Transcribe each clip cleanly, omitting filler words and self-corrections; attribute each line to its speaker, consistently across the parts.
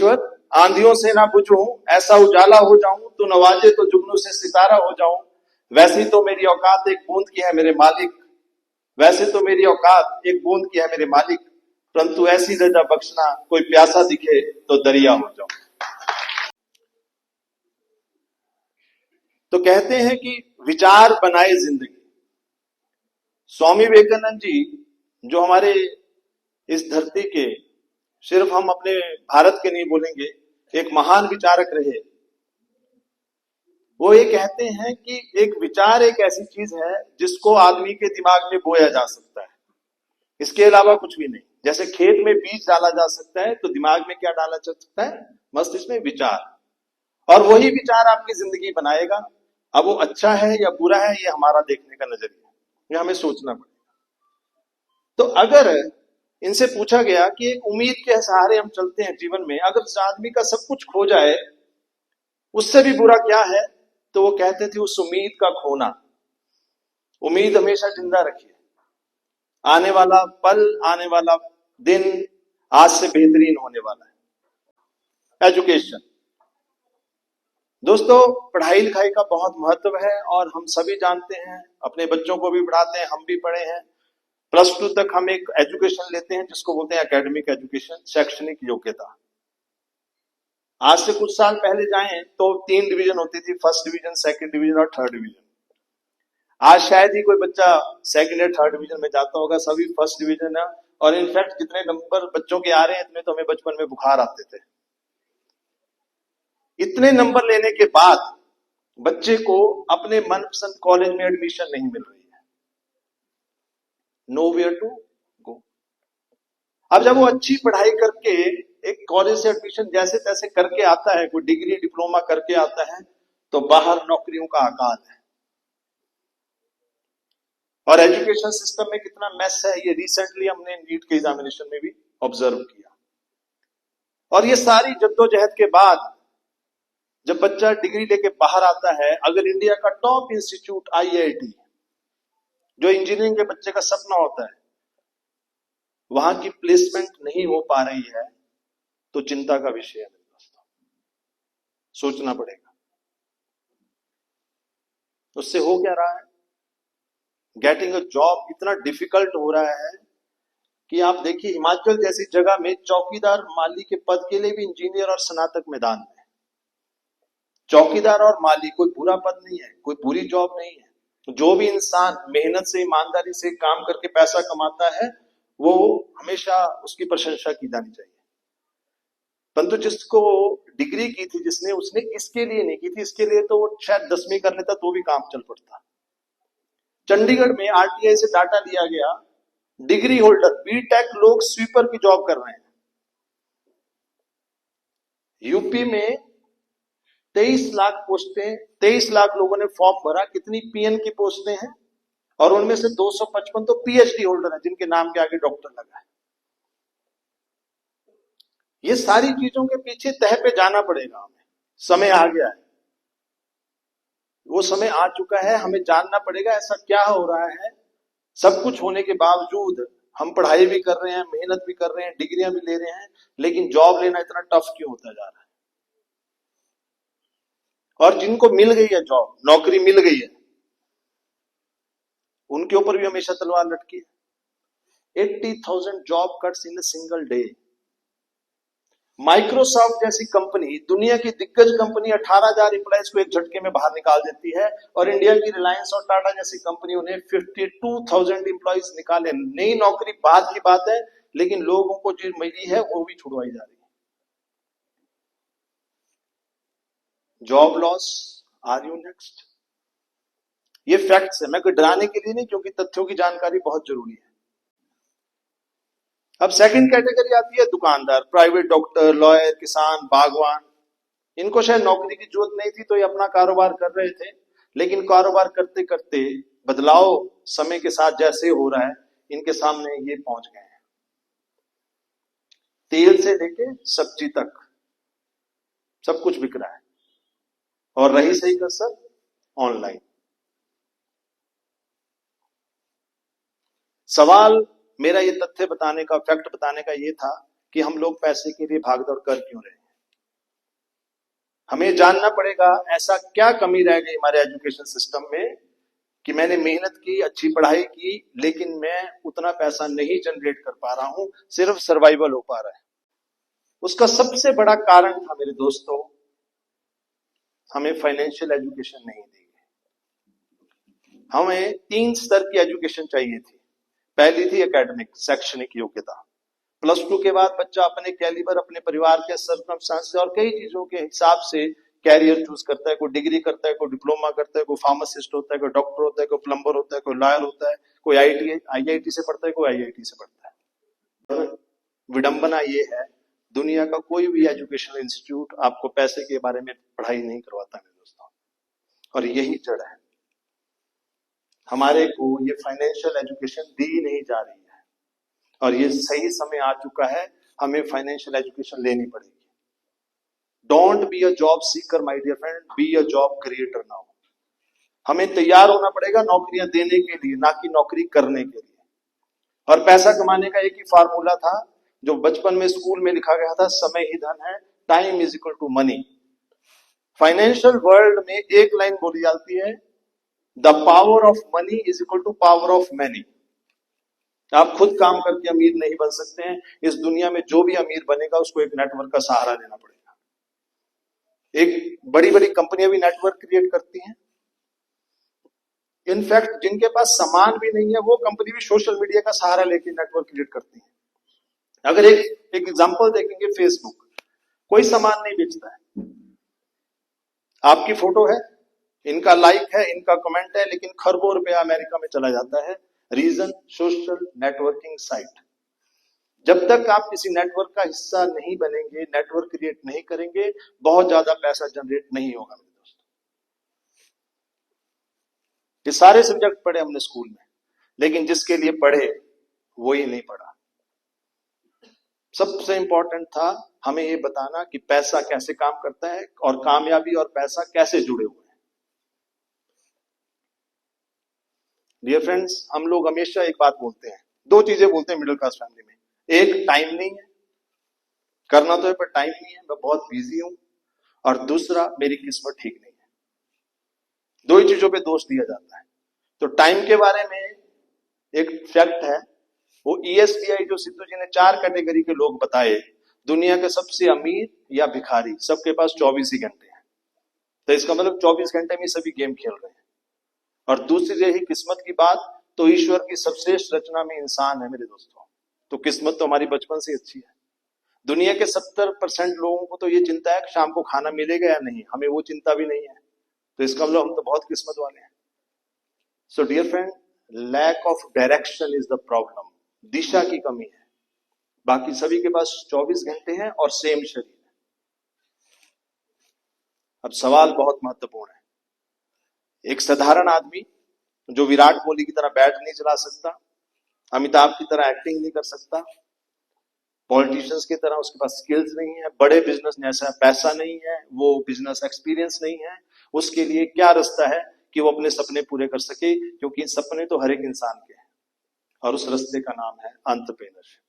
Speaker 1: ईश्वर आंधियों से ना बुझूं, ऐसा उजाला हो जाऊं, तू नवाजे तो जुगनू से सितारा हो जाऊं। वैसी तो मेरी औकात एक बूंद की है मेरे मालिक, वैसे तो मेरी औकात एक बूंद की है मेरे मालिक, परंतु ऐसी रजा बख्शना कोई प्यासा दिखे तो दरिया हो जाऊं। तो कहते हैं कि विचार बनाए जिंदगी। स्वामी विवेकानंद जी जो हमारे इस धरती के, सिर्फ हम अपने भारत के नहीं बोलेंगे, एक महान विचारक रहे। वो ये कहते हैं कि एक विचार एक ऐसी चीज है जिसको आदमी के दिमाग में बोया जा सकता है, इसके अलावा कुछ भी नहीं। जैसे खेत में बीज डाला जा सकता है, तो दिमाग में क्या डाला जा सकता है? मस्तिष्क में विचार, और वही विचार आपकी जिंदगी बनाएगा। अब वो अच्छा है या बुरा है, ये हमारा देखने का नजरिया, ये हमें सोचना पड़ेगा। तो अगर इनसे पूछा गया कि एक उम्मीद के सहारे हम चलते हैं जीवन में, अगर उस आदमी का सब कुछ खो जाए उससे भी बुरा क्या है, तो वो कहते थे उस उम्मीद का खोना। उम्मीद हमेशा जिंदा रखिए, आने वाला पल, आने वाला दिन आज से बेहतरीन होने वाला है। एजुकेशन, दोस्तों पढ़ाई लिखाई का बहुत महत्व है और हम सभी जानते हैं, अपने बच्चों को भी पढ़ाते हैं, हम भी पढ़े हैं। +2 तक हम एक एजुकेशन लेते हैं जिसको बोलते हैं एकेडमिक एजुकेशन, शैक्षणिक योग्यता। आज से कुछ साल पहले जाएं तो 3 डिवीजन होती थी, फर्स्ट डिवीजन, सेकंड डिवीजन और थर्ड डिवीजन। आज शायद ही कोई बच्चा सेकंड या थर्ड डिवीजन में जाता होगा, सभी फर्स्ट डिवीजन है। और इनफैक्ट जितने नंबर बच्चों के आ रहे हैं, इतने तो हमें बचपन में बुखार आते थे। इतने नंबर लेने के बाद बच्चे को अपने मनपसंद कॉलेज में एडमिशन नहीं मिल रही है, नो वेयर टू गो। अब जब वो अच्छी पढ़ाई करके एक कॉलेज से एडमिशन जैसे तैसे करके आता है, कोई डिग्री डिप्लोमा करके आता है, तो बाहर नौकरियों का अकाल है। और एजुकेशन सिस्टम में कितना मैस है, ये रिसेंटली हमने नीट के एग्जामिनेशन में भी ऑब्जर्व किया। और ये सारी जद्दोजहद के बाद जब बच्चा डिग्री लेके बाहर आता है, अगर इंडिया का टॉप इंस्टीट्यूट IIT, जो इंजीनियरिंग के बच्चे का सपना होता है, वहां की प्लेसमेंट नहीं हो पा रही है, तो चिंता का विषय है मेरे दोस्तों, सोचना पड़ेगा। उससे हो क्या रहा है? गेटिंग अ जॉब इतना डिफिकल्ट हो रहा है कि आप देखिए हिमाचल जैसी जगह में चौकीदार माली के पद के लिए भी इंजीनियर और स्नातक मैदान में। चौकीदार और माली कोई बुरा पद नहीं है, कोई बुरी जॉब नहीं है। जो भी इंसान मेहनत से, ईमानदारी से काम करके पैसा कमाता है, वो हमेशा उसकी प्रशंसा की जानी चाहिए। परंतु जिसको डिग्री की थी जिसने, उसने इसके लिए नहीं की थी, इसके लिए तो वो शायद 10वीं कर लेता तो भी काम चल पड़ता। चंडीगढ़ में RTI से डाटा लिया गया, डिग्री होल्डर BTech लोग स्वीपर की जॉब कर रहे हैं। यूपी में 23 लाख पोस्टें, 23 लाख लोगों ने फॉर्म भरा, कितनी PN की पोस्टें हैं, और उनमें से 255 तो PhD होल्डर हैं जिनके नाम के आगे डॉक्टर लगा है। ये सारी चीजों के पीछे तह पे जाना पड़ेगा हमें, समय आ गया है, वो समय आ चुका है। हमें जानना पड़ेगा ऐसा क्या हो रहा है, सब कुछ होने के बावजूद हम पढ़ाई भी कर रहे हैं, मेहनत भी कर रहे हैं, डिग्रियां भी ले रहे हैं, लेकिन जॉब लेना इतना टफ क्यों होता जा रहा है? और जिनको मिल गई है जॉब, नौकरी मिल गई है, उनके ऊपर भी हमेशा तलवार लटकी है। 80,000 job cuts in a single day. Microsoft जैसी कंपनी, दुनिया की दिग्गज कंपनी, 18,000 एम्प्लॉइज को एक झटके में बाहर निकाल देती है, और इंडिया की रिलायंस और टाटा जैसी कंपनियों ने 52,000 एम्प्लॉइज निकाले। नई नौकरी बाद की बात है, लेकिन लोगों को जो मिली है वो भी छुड़वाई जा रही है। Job loss, are you next? ये फैक्ट्स है, मैं कोई डराने के लिए नहीं, क्योंकि तथ्यों की जानकारी बहुत जरूरी है। अब सेकंड कैटेगरी आती है दुकानदार, प्राइवेट डॉक्टर, लॉयर, किसान, बागवान। इनको शायद नौकरी की जरूरत नहीं थी तो ये अपना कारोबार कर रहे थे, लेकिन कारोबार करते करते बदलाव समय के साथ जैसे हो रहा है, इनके सामने ये पहुंच गए हैं। तेल से लेके सब्जी तक सब कुछ बिक रहा है, और रही सही कसर ऑनलाइन। सवाल मेरा ये तथ्य बताने का, फैक्ट बताने का ये था कि हम लोग पैसे के लिए भागदौड़ कर क्यों रहे हैं। हमें जानना पड़ेगा ऐसा क्या कमी रह गई हमारे एजुकेशन सिस्टम में कि मैंने मेहनत की, अच्छी पढ़ाई की, लेकिन मैं उतना पैसा नहीं जनरेट कर पा रहा हूं, सिर्फ सर्वाइवल हो पा रहा है। उसका सबसे बड़ा कारण था मेरे दोस्तों, हमें फाइनेंशियल एजुकेशन नहीं दी गई। हमें 3 स्तर की एजुकेशन चाहिए थी। पहली थी एकेडमिक, शैक्षणिक योग्यता। +2 के बाद बच्चा अपने कैलिबर, अपने परिवार के सर्कमस्टांस और कई चीजों के हिसाब से कैरियर चूज करता है। कोई डिग्री करता है, कोई डिप्लोमा करता है, कोई फार्मासिस्ट होता है, कोई डॉक्टर होता है, कोई प्लम्बर होता है, कोई लॉयर होता है, कोई आईआईटी से पढ़ता है, कोई आईआईटी से पढ़ता है। विडंबना ये है, दुनिया का कोई भी एजुकेशनल इंस्टीट्यूट आपको पैसे के बारे में पढ़ाई नहीं करवाता मेरे दोस्तों, और यही जड़ है। हमारे को ये फाइनेंशियल एजुकेशन दी नहीं जा रही है, और ये सही समय आ चुका है, हमें फाइनेंशियल एजुकेशन लेनी पड़ेगी। Don't be a job seeker my dear friend, be a job creator now. हमें तैयार होना पड़ेगा नौकरियां देने के लिए, ना कि नौकरी करने के लिए। और पैसा कमाने का एक ही फार्मूला था जो बचपन में स्कूल में लिखा गया था, समय ही धन है, time is equal to money. Financial world में एक लाइन बोली जाती है, the power of money is equal to power of many. आप खुद काम करके अमीर नहीं बन सकते हैं। इस दुनिया में जो भी अमीर बनेगा उसको एक नेटवर्क का सहारा लेना पड़ेगा। एक बड़ी बड़ी कंपनियां भी नेटवर्क क्रिएट करती हैं। इनफैक्ट जिनके पास सामान भी नहीं है वो कंपनी भी सोशल मीडिया का सहारा लेके नेटवर्क क्रिएट करती है। अगर एक एग्जांपल देखेंगे, फेसबुक कोई सामान नहीं बेचता है, आपकी फोटो है, इनका लाइक है, इनका कमेंट है, लेकिन खरबों रुपया अमेरिका में चला जाता है। Reason, social networking site. जब तक आप किसी नेटवर्क का हिस्सा नहीं बनेंगे, नेटवर्क क्रिएट नहीं करेंगे, बहुत ज्यादा पैसा जनरेट नहीं होगा मेरे दोस्तों। ये सारे सब्जेक्ट पढ़े हमने स्कूल में, लेकिन जिसके लिए पढ़े वो ही नहीं पढ़ा। सबसे इंपॉर्टेंट था हमें ये बताना कि पैसा कैसे काम करता है और कामयाबी और पैसा कैसे जुड़े हुए हैं। डियर फ्रेंड्स, हम लोग हमेशा एक बात बोलते हैं, 2 चीजें बोलते हैं मिडिल क्लास फैमिली में। एक, टाइम नहीं है, करना तो है पर टाइम नहीं है, मैं बहुत बिजी हूं। और दूसरा, मेरी किस्मत ठीक नहीं है। 2 ही चीजों पे दोष दिया जाता है। तो टाइम के बारे में एक फैक्ट है, वो ESBI जो सिद्धू जी ने 4 कैटेगरी के लोग बताए, दुनिया के सबसे अमीर या भिखारी, सबके पास 24 ही घंटे हैं। तो इसका मतलब 24 घंटे में सभी गेम खेल रहे हैं। और दूसरी रही किस्मत की बात, तो ईश्वर की सबश्रेष्ठ रचना में इंसान है मेरे दोस्तों। तो किस्मत तो हमारी बचपन से अच्छी है। दुनिया के 70% लोगों को तो ये चिंता है कि शाम को खाना मिलेगा या नहीं, हमें वो चिंता भी नहीं है। तो इसका मतलब हम तो बहुत किस्मत वाले हैं। So dear friend, lack of direction is the problem. दिशा की कमी है। बाकी सभी के पास 24 घंटे हैं और सेम शरीर है। अब सवाल बहुत महत्वपूर्ण है। एक साधारण आदमी जो विराट कोहली की तरह बैट नहीं चला सकता, अमिताभ की तरह एक्टिंग नहीं कर सकता, पॉलिटिशियंस की तरह उसके पास स्किल्स नहीं है, बड़े बिजनेस में ऐसा पैसा नहीं है, वो बिजनेस एक्सपीरियंस नहीं है, उसके लिए क्या रास्ता है कि वो अपने सपने पूरे कर सके? क्योंकि सपने तो हर एक इंसान के हैं, और उस रास्ते का नाम है एंटरप्रेन्योरशिप।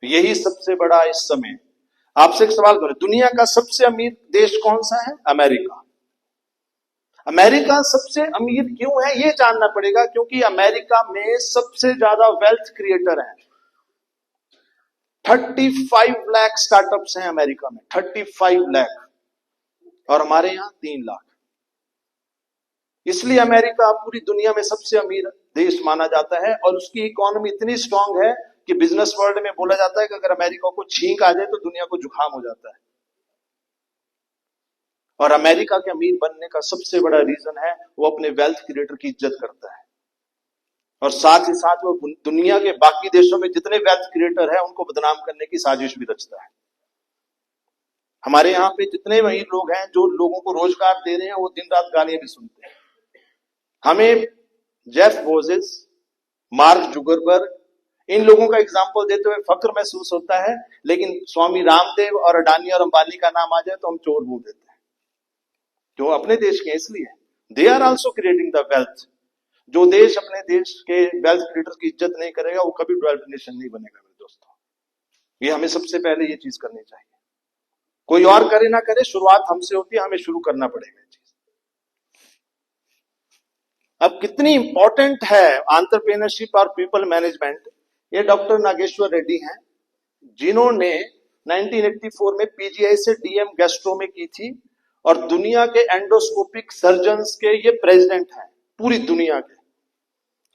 Speaker 1: यही सबसे बड़ा इस समय। आपसे एक सवाल करो, दुनिया का सबसे अमीर देश कौन सा है? अमेरिका। अमेरिका सबसे अमीर क्यों है ये जानना पड़ेगा, क्योंकि अमेरिका में सबसे ज्यादा वेल्थ क्रिएटर है। 35 लाख स्टार्टअप्स हैं अमेरिका में, 35 लाख, और हमारे यहां 3 लाख। इसलिए अमेरिका पूरी दुनिया में सबसे अमीर देश माना जाता है, और उसकी इकोनॉमी इतनी स्ट्रांग है कि बिजनेस वर्ल्ड में बोला जाता है कि अगर अमेरिका को छींक आ जाए तो दुनिया को जुकाम हो जाता है। और अमेरिका के अमीर बनने का सबसे बड़ा रीजन है वो अपने वेल्थ क्रिएटर की इज्जत करता है, और साथ ही साथ वो दुनिया के बाकी देशों में जितने वेल्थ क्रिएटर है उनको बदनाम करने की साजिश भी रचता है। हमारे यहाँ पे जितने अमीर लोग हैं जो लोगों को रोजगार दे रहे हैं, वो दिन रात गालियां भी सुनते हैं। हमें जेफ बेजोस, मार्क जुकरबर्ग, इन लोगों का एग्जाम्पल देते हुए फक्र महसूस होता है, लेकिन स्वामी रामदेव और अडानी और अंबानी का नाम आ जाए तो हम चोर बोल देते हैं। जो अपने देश के, इसलिए they are also creating the wealth. जो देश अपने देश के वेल्थ क्रिएटर्स की इज्जत नहीं करेगा वो कभी डेवलप्ड नेशन नहीं बनेगा मेरे दोस्तों। ये हमें सबसे पहले ये चीज करनी चाहिए। कोई और करे ना करे, शुरुआत हमसे होती है, हमें शुरू करना पड़ेगा चीज। अब कितनी इंपॉर्टेंट है एंटरप्रेन्योरशिप और पीपल मैनेजमेंट, ये डॉक्टर नागेश्वर रेड्डी हैं, जिन्होंने 1984 में पीजीआई से डीएम गैस्ट्रो में की थी, और दुनिया के एंडोस्कोपिक सर्जन्स के ये प्रेसिडेंट हैं पूरी दुनिया के।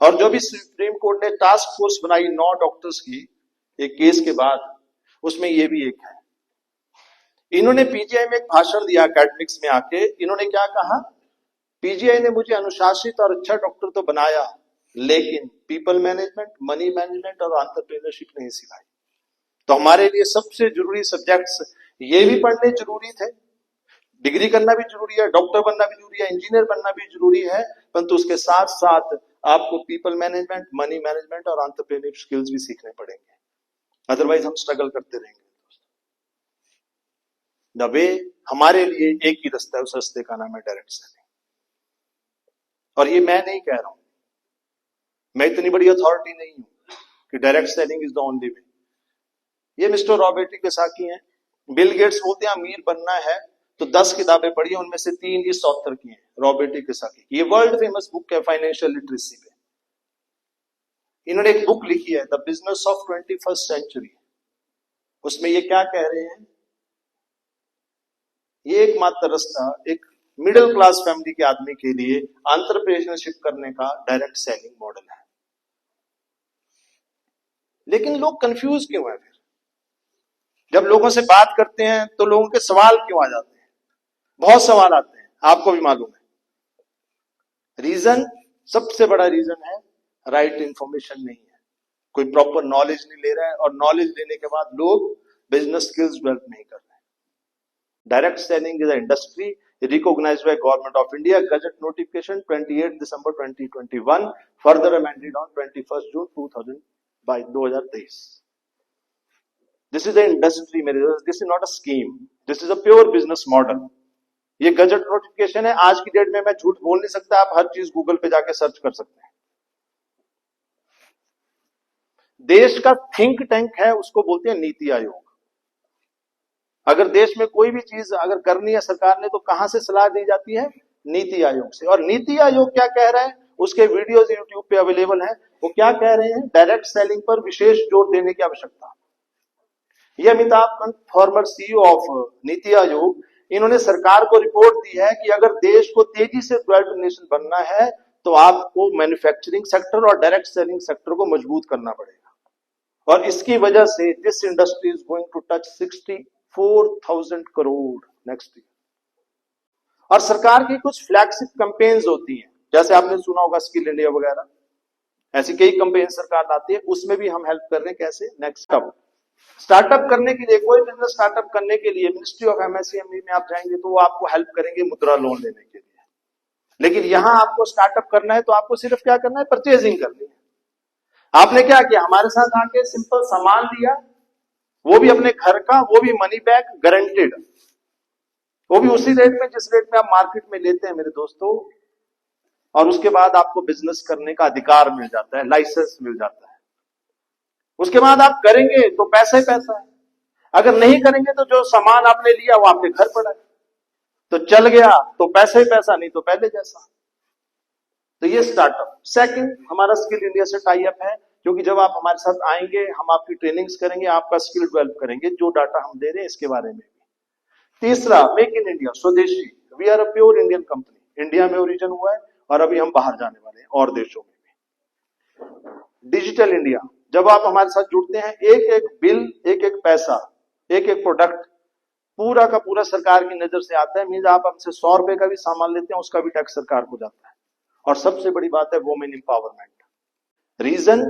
Speaker 1: और जो भी सुप्रीम कोर्ट ने टास्क फोर्स बनाई 9 डॉक्टर्स की एक केस के बाद, उसमें ये भी एक है। इन्होंने पीजीआई में एक भाषण दिया एकेडमिक्स में आके, इन्होंने क्या कहा, पीजीआई ने मुझे अनुशासित और अच्छा डॉक्टर तो बनाया, लेकिन पीपल मैनेजमेंट, मनी मैनेजमेंट और एंटरप्रेन्योरशिप नहीं सिखाई। तो हमारे लिए सबसे जरूरी सब्जेक्ट्स ये भी पढ़ने जरूरी थे, डिग्री करना भी जरूरी है, डॉक्टर बनना भी जरूरी है, इंजीनियर बनना भी जरूरी है, परंतु उसके साथ साथ आपको पीपल मैनेजमेंट, मनी मैनेजमेंट और एंटरप्रेन्योरशिप स्किल्स भी सीखने पड़ेंगे, अदरवाइज हम स्ट्रगल करते रहेंगे। द वे, हमारे लिए एक ही रास्ता है, उस रास्ते का नाम है डायरेक्ट सेलिंग। और ये मैं नहीं कह रहा हूं, मैं इतनी बड़ी अथॉरिटी नहीं हूं कि direct selling is the only way. ये मिस्टर रॉबर्ट कियोसाकी हैं। बिल गेट्स बोलते हैं अमीर बनना है तो 10 किताबें पढ़ी, उनमें से 3 इस ऑथर की हैं, रॉबर्ट कियोसाकी की। ये वर्ल्ड फेमस बुक है फाइनेंशियल लिटरेसी पे। इन्होंने एक बुक लिखी है the business of 21st century. उसमें ये क्या कह रहे हैं, ये एकमात्र रास्ता एक मिडिल क्लास फैमिली के आदमी के लिए एंटरप्रेन्योरशिप करने का डायरेक्ट सेलिंग मॉडल है। लेकिन लोग कंफ्यूज क्यों है फिर? जब लोगों से बात करते हैं तो लोगों के सवाल क्यों आ जाते हैं? बहुत सवाल आते हैं, आपको भी मालूम है। रीजन, सबसे बड़ा रीजन है राइट इंफॉर्मेशन नहीं है, कोई प्रॉपर नॉलेज नहीं ले रहा है, और नॉलेज लेने के बाद लोग बिजनेस स्किल्स डेवलप नहीं कर रहे हैं। Direct selling is a industry recognized by Government of India, Gazette Notification 28 December 2021, further amended on 21st June 2023. This is the industry, this is not a scheme, this is a pure business model. ये gazette notification है, आज की date में मैं झूठ बोल नहीं सकता, आप हर चीज गूगल पे जाके सर्च कर सकते हैं। देश का थिंक टैंक है, उसको बोलते हैं नीति आयोग। अगर देश में कोई भी चीज अगर करनी है सरकार ने, तो कहां से सलाह दी जाती है? नीति आयोग से। और नीति आयोग क्या कह रहा है, उसके वीडियोस यूट्यूब पे अवेलेबल हैं। वो क्या कह रहे हैं, डायरेक्ट सेलिंग पर विशेष जोर देने की आवश्यकता। ये Amitabh Pant, farmer CEO of NITI Aayog, इन्होंने सरकार को रिपोर्ट दी है कि अगर देश को तेजी से डेवलप्ड नेशन बनना है तो आपको मैन्युफैक्चरिंग सेक्टर और डायरेक्ट सेलिंग सेक्टर को मजबूत करना पड़ेगा। और इसकी वजह से this industry is going to touch 64,000 crore next year. और सरकार की कुछ फ्लैगशिप कैंपेन्स होती हैं, जैसे आपने सुना होगा स्किल इंडिया वगैरह, ऐसी कई कैंपेन सरकार लाती है, उसमें भी हम हेल्प कर रहे हैं। कैसे? नेक्स्ट कब स्टार्टअप करने के लिए, कोई बिजनेस स्टार्टअप करने के लिए मिनिस्ट्री ऑफ एमएसएमई में आप जाएंगे तो वो आपको हेल्प करेंगे मुद्रा लोन लेने के लिए। लेकिन यहां आपको स्टार्टअप करना है तो आपको सिर्फ क्या करना है, परचेजिंग करनी है। आपने क्या किया, हमारे साथ आके सिंपल सामान लिया, वो भी अपने घर का, वो भी मनी बैक गारंटेड, वो भी उसी रेट में जिस रेट में आप मार्केट में लेते हैं मेरे दोस्तों। और उसके बाद आपको बिजनेस करने का अधिकार मिल जाता है, लाइसेंस मिल जाता है। उसके बाद आप करेंगे तो पैसा ही पैसा है, अगर नहीं करेंगे तो जो सामान आपने लिया वो आपके घर पड़ा है, तो चल गया तो पैसा ही पैसा, नहीं तो पहले जैसा। तो ये स्टार्टअप। सेकंड, हमारा स्किल इंडिया से टाई अप है, क्योंकि जब आप हमारे साथ आएंगे हम आपकी ट्रेनिंग्स करेंगे, आपका स्किल डेवलप करेंगे, जो डाटा हम दे रहे हैं इसके बारे में भी। तीसरा, मेक इन इंडिया, स्वदेशी। We are a pure Indian company, India में ओरिजिन हुआ है और अभी हम बाहर जाने वाले हैं और देशों में भी। डिजिटल इंडिया, जब आप हमारे साथ जुड़ते हैं, एक एक बिल, एक एक पैसा, एक एक प्रोडक्ट पूरा का पूरा सरकार की नजर से आता है। मींस आप हमसे 100 रुपए का भी सामान लेते हैं, उसका भी टैक्स सरकार को जाता है। और सबसे बड़ी बात है वुमेन एम्पावरमेंट। रीजन,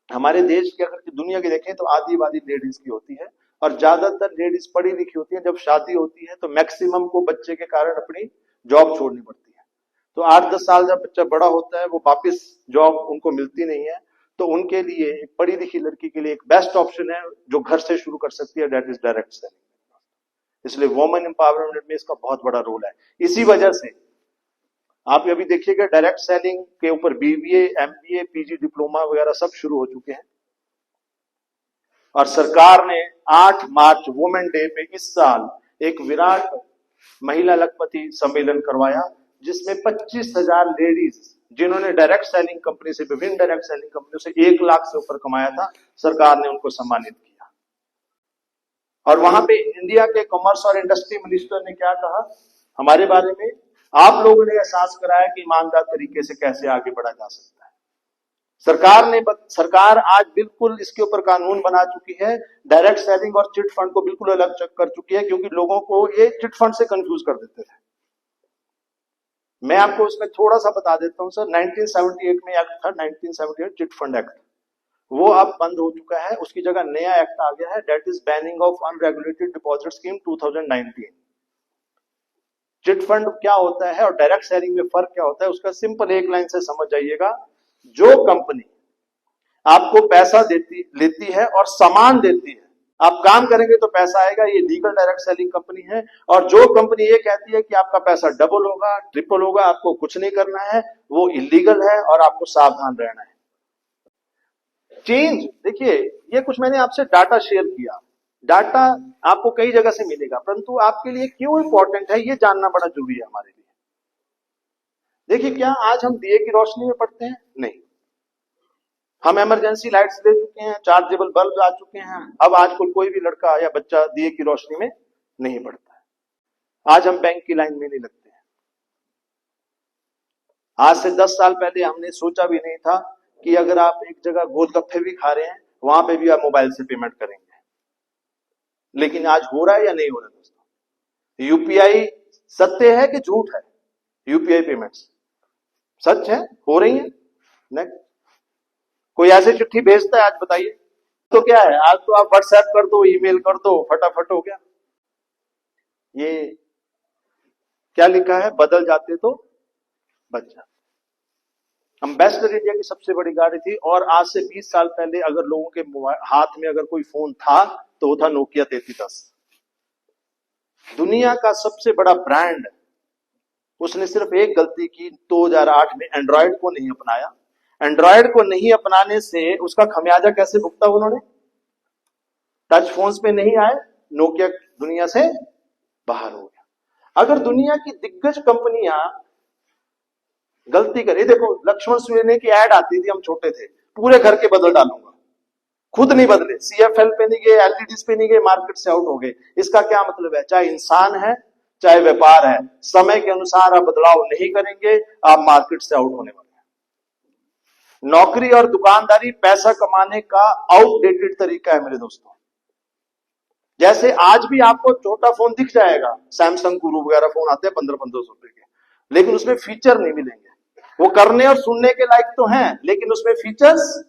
Speaker 1: हमारे देश की अगर दुनिया की देखें तो आदिवादी लेडीज की होती है, और ज्यादातर लेडीज पढ़ी लिखी होती है। जब शादी होती है तो मैक्सिमम को बच्चे के कारण अपनी जॉब छोड़नी पड़ती है। तो 8-10 साल जब बच्चा बड़ा होता है, वो वापिस जॉब उनको मिलती नहीं है। तो उनके लिए एक पढ़ी लिखी लड़की के लिए एक बेस्ट ऑप्शन है जो घर से शुरू कर सकती है, दैट इज डायरेक्ट सेलिंग। इसलिए वुमेन एम्पावरमेंट में इसका बहुत बड़ा रोल है। इसी वजह से आप अभी देखिएगा डायरेक्ट सेलिंग के ऊपर बीबीए, एमबीए, पीजी डिप्लोमा वगैरह सब शुरू हो चुके हैं। और सरकार ने 8 मार्च वुमेन डे पे इस साल एक विराट महिला लखपति सम्मेलन करवाया, जिसमें 25,000 लेडीज जिन्होंने डायरेक्ट सेलिंग कंपनी से, विभिन्न डायरेक्ट सेलिंग कंपनियों से 1 लाख से ऊपर कमाया था, सरकार ने उनको सम्मानित किया। और वहां पे इंडिया के कॉमर्स और इंडस्ट्री मिनिस्टर ने क्या कहा हमारे बारे में, आप लोगों ने एहसास कराया कि ईमानदार तरीके से कैसे आगे बढ़ा जा सकता है। सरकार आज बिल्कुल इसके ऊपर कानून बना चुकी है, डायरेक्ट सेलिंग और चिट फंड को बिल्कुल अलग कर चुकी है, क्योंकि लोगों को ये चिट फंड से कंफ्यूज कर देते थे। मैं आपको इसमें थोड़ा सा बता देता हूं सर। 1978 में एक्ट था, 1978 चिट फंड एक्ट, वो अब बंद हो चुका है। उसकी जगह नया एक्ट आ गया है, that is banning of unregulated deposit scheme 2019। Chit fund क्या होता है और डायरेक्ट सेलिंग में फर्क क्या होता है, उसका सिंपल एक लाइन से समझ जाइएगा। जो कंपनी आपको पैसा लेती है और सामान देती है, आप काम करेंगे तो पैसा आएगा, ये लीगल डायरेक्ट सेलिंग कंपनी है। और जो कंपनी ये कहती है कि आपका पैसा डबल होगा, ट्रिपल होगा, आपको कुछ नहीं करना है, वो इलीगल है और आपको सावधान रहना है। चेंज, देखिए ये कुछ मैंने आपसे डाटा शेयर किया, डाटा आपको कई जगह से मिलेगा, परंतु आपके लिए क्यों इंपॉर्टेंट है ये जानना बड़ा जरूरी है हमारे लिए। देखिए, क्या आज हम दिए की रोशनी में पढ़ते हैं? नहीं। हम इमरजेंसी लाइट्स ले चुके हैं, चार्जेबल बल्ब आ चुके हैं, अब आजकल कोई भी लड़का या बच्चा दिए की रोशनी में नहीं पढ़ता है। आज हम बैंक की लाइन में नहीं लगते हैं। आज से 10 साल पहले हमने सोचा भी नहीं था कि अगर आप एक जगह गोलगप्पे भी खा रहे हैं, वहां पे भी आप मोबाइल से पेमेंट करेंगे। लेकिन आज हो रहा है या नहीं हो रहा है दोस्तों? यूपीआई सत्य है कि झूठ है? यूपीआई पेमेंट्स सच है, हो रही है। नेक्स्ट, कोई ऐसे चिट्ठी भेजता है आज? बताइए। तो क्या है, आज तो आप व्हाट्सएप कर दो, ईमेल कर दो, फटाफट हो गया। ये क्या लिखा है, बदल जाते तो बच जाते। एम्बेसडर इंडिया की सबसे बड़ी गाड़ी थी, और आज से 20 साल पहले अगर लोगों के हाथ में अगर कोई फोन था तो वो था नोकिया 3310। दुनिया का सबसे बड़ा ब्रांड, उसने सिर्फ एक गलती की 2008 में, एंड्रॉयड को नहीं अपनाया। एंड्रॉयड को नहीं अपनाने से उसका खमियाजा कैसे भुगता उन्होंने? टच फोन्स पे नहीं आए, नोकिया दुनिया से बाहर हो गया। अगर दुनिया की दिग्गज कंपनियां गलती करे, देखो लक्ष्मण सुरेने की एड आती थी, हम छोटे थे, पूरे घर के बदल डालूंगा, खुद नहीं बदले, सीएफएल पे नहीं गए, एलईडीज पे नहीं गए, मार्केट से आउट हो गए। इसका क्या मतलब है? चाहे इंसान है चाहे व्यापार है, समय के अनुसार आप बदलाव नहीं करेंगे, आप मार्केट से आउट होने वाले हैं। नौकरी और दुकानदारी पैसा कमाने का आउटडेटेड तरीका है मेरे दोस्तों। जैसे आज भी आपको छोटा फोन दिख जाएगा, सैमसंग गुरु वगैरह फोन आते हैं 1500 रुपए के, लेकिन उसमें फीचर नहीं मिलेंगे। वो करने और सुनने के लायक तो हैं, लेकिन उसमें फीचर्स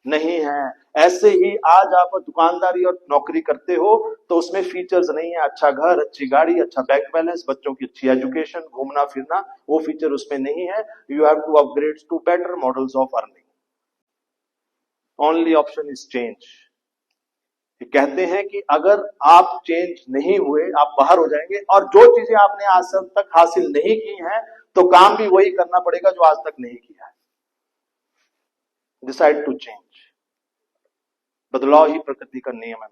Speaker 1: नहीं है। ऐसे ही आज आप दुकानदारी और नौकरी करते हो तो उसमें फीचर्स नहीं है। अच्छा घर, अच्छी गाड़ी, अच्छा बैंक बैलेंस, बच्चों की अच्छी एजुकेशन, घूमना फिरना, वो फीचर उसमें नहीं है। You have to upgrade to better models of earning. Only option is change. कहते हैं कि अगर आप चेंज नहीं हुए, आप बाहर हो जाएंगे, और जो चीजें आपने आज तक हासिल नहीं की हैं, तो काम भी वही करना पड़ेगा जो आज तक नहीं किया है। Decide to change. बदलाव ही प्रकृति का नियम है।